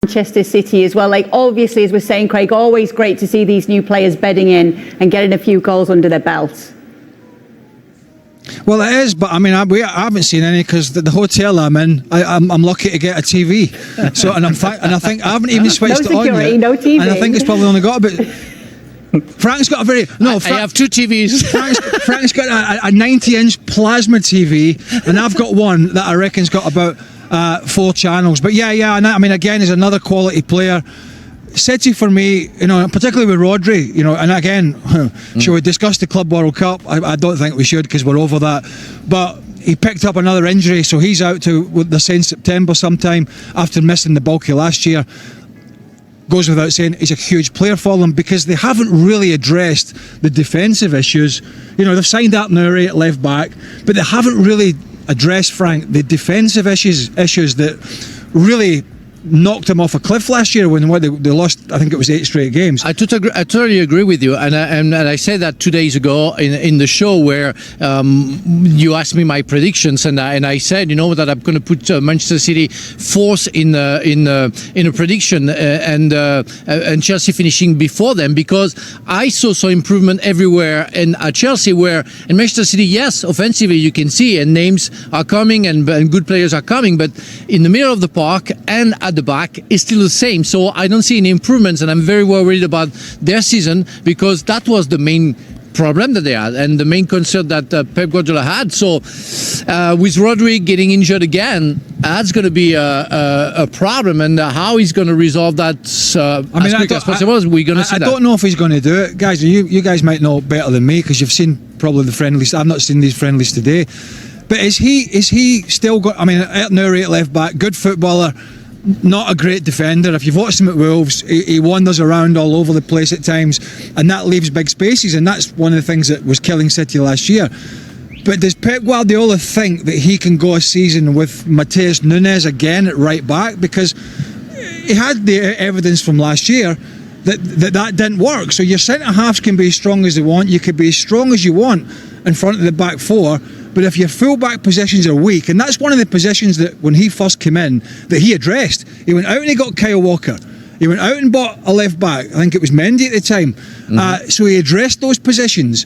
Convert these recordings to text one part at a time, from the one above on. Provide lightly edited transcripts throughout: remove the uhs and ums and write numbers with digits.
Manchester City as well. Like, obviously, as we're saying, Craig, always great to see these new players bedding in and getting a few goals under their belts. Well, it is, but I mean, I haven't seen any because the hotel I'm in, I'm lucky to get a TV. So, and I think I haven't even switched no security, it on yet. No TV. And I think it's probably only got about. Frank's got a very I have 2 TVs. Frank's got a 90-inch plasma TV, and I've got one that I reckon's got about 4 channels. But yeah, and I mean, again, he's another quality player. City for me, you know, particularly with Rodri, you know, and again, should we discuss the Club World Cup? I don't think we should because we're over that. But he picked up another injury, so he's out to, they're saying, September sometime after missing the bulky last year. Goes without saying, he's a huge player for them because they haven't really addressed the defensive issues. You know, they've signed up Nouri at left back, but they haven't really addressed, Frank, the defensive issues that really knocked him off a cliff last year when they lost, I think it was 8 straight games. I totally agree with you, and I said that 2 days ago in the show where you asked me my predictions, and I said, you know, that I'm going to put Manchester City fourth in a prediction, and Chelsea finishing before them, because I saw improvement everywhere in Chelsea, where in Manchester City, yes, offensively you can see and names are coming and good players are coming, but in the middle of the park and at the back is still the same. So I don't see any improvements, and I'm very worried about their season because that was the main problem that they had and the main concern that Pep Guardiola had. So with Rodri getting injured again, that's going to be a problem, and how he's going to resolve that as quick as possible, we're going to see that. I don't know if he's going to do it. Guys, you guys might know better than me because you've seen probably the friendlies. I've not seen these friendlies today. But is he still got, I mean, Nouri at left back, good footballer, not a great defender. If you've watched him at Wolves, he wanders around all over the place at times, and that leaves big spaces, and that's one of the things that was killing City last year. But does Pep Guardiola think that he can go a season with Matheus Nunes again at right back? Because he had the evidence from last year that didn't work. So your centre-halves can be as strong as they want, you could be as strong as you want in front of the back four, but if your full-back positions are weak, and that's one of the positions that when he first came in, that he addressed. He went out and he got Kyle Walker. He went out and bought a left-back. I think it was Mendy at the time. So he addressed those positions.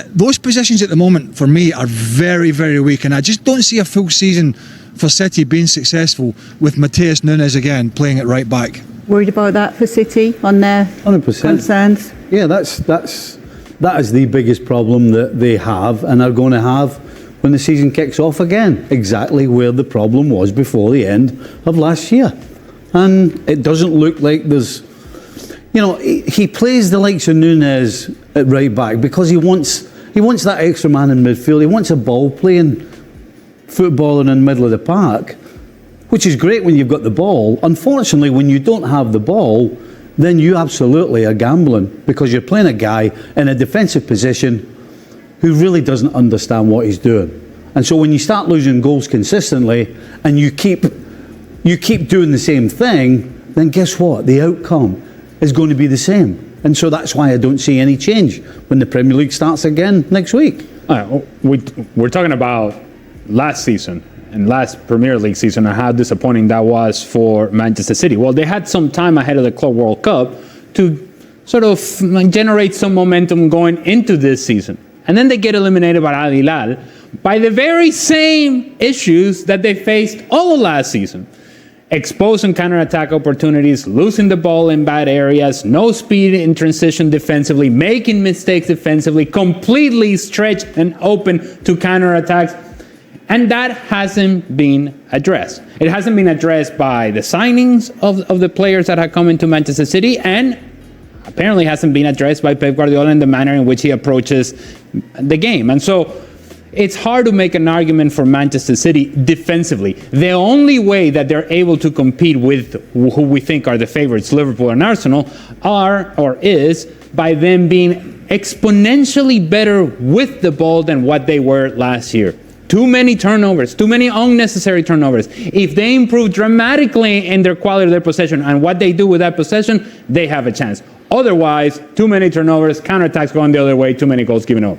Those positions at the moment, for me, are very, very weak, and I just don't see a full season for City being successful with Matheus Nunes again playing at right-back. Worried about that for City on their 100%. concerns? Yeah, that is the biggest problem that they have and are going to have when the season kicks off again. Exactly where the problem was before the end of last year. And it doesn't look like there's, you know, he plays the likes of Nunes at right back because he wants that extra man in midfield. He wants a ball playing footballer in the middle of the park, which is great when you've got the ball. Unfortunately, when you don't have the ball, then you absolutely are gambling because you're playing a guy in a defensive position who really doesn't understand what he's doing. And so when you start losing goals consistently and you keep doing the same thing, then guess what? The outcome is going to be the same. And so that's why I don't see any change when the Premier League starts again next week. We're talking about last season and last Premier League season and how disappointing that was for Manchester City. Well, they had some time ahead of the Club World Cup to sort of generate some momentum going into this season. And then they get eliminated by Al Hilal by the very same issues that they faced all of last season. Exposed and counter-attack opportunities, losing the ball in bad areas, no speed in transition defensively, making mistakes defensively, completely stretched and open to counter-attacks. And that hasn't been addressed. It hasn't been addressed by the signings of the players that have come into Manchester City, and apparently hasn't been addressed by Pep Guardiola in the manner in which he approaches the game. And so it's hard to make an argument for Manchester City defensively. The only way that they're able to compete with who we think are the favorites, Liverpool and Arsenal, is by them being exponentially better with the ball than what they were last year. Too many turnovers, too many unnecessary turnovers. If they improve dramatically in their quality of their possession and what they do with that possession, they have a chance. Otherwise, too many turnovers, counterattacks going the other way, too many goals given up.